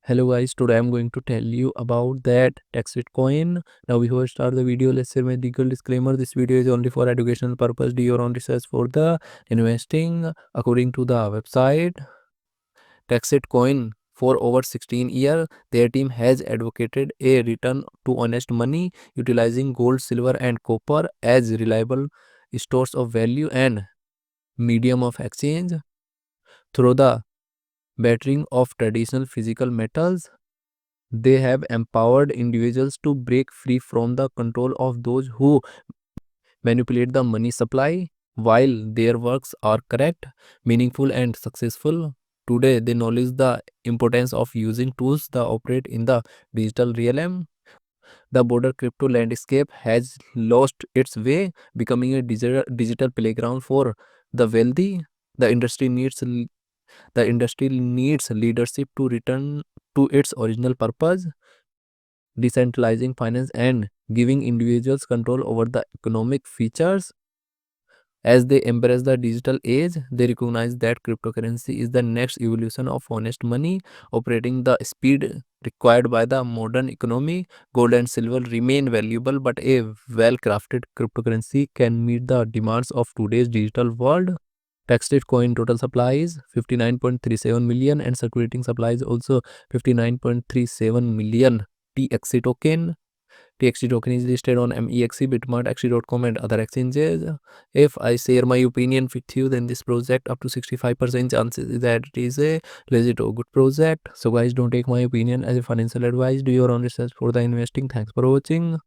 Hello guys, today I'm going to tell you about that TEXITcoin. Now before I start the video, let's say my legal disclaimer. This video is only for educational purpose. Do your own research for the investing. According to the website TEXITcoin, for over 16 years, their team has advocated a return to honest money, utilizing gold, silver and copper as reliable stores of value and medium of exchange through the battering of traditional physical metals. They have empowered individuals to break free from the control of those who manipulate the money supply. While their works are correct, meaningful, and successful, today they acknowledge the importance of using tools that operate in the digital realm. The border crypto landscape has lost its way, becoming a digital playground for the wealthy. The industry needs the industry needs leadership to return to its original purpose, decentralizing finance and giving individuals control over the economic features. As they embrace the digital age, they recognize that cryptocurrency is the next evolution of honest money, operating the speed required by the modern economy. Gold and silver remain valuable, but a well-crafted cryptocurrency can meet the demands of today's digital world. Taxed coin total supply is 59.37 million and circulating supply is also 59.37 million. TXC token. TXT token is listed on MEXC, Bitmart, XC.com and other exchanges. If I share my opinion with you, then this project up to 65% chances is that it is a legit or good project. So guys, don't take my opinion as a financial advice. Do your own research for the investing. Thanks for watching.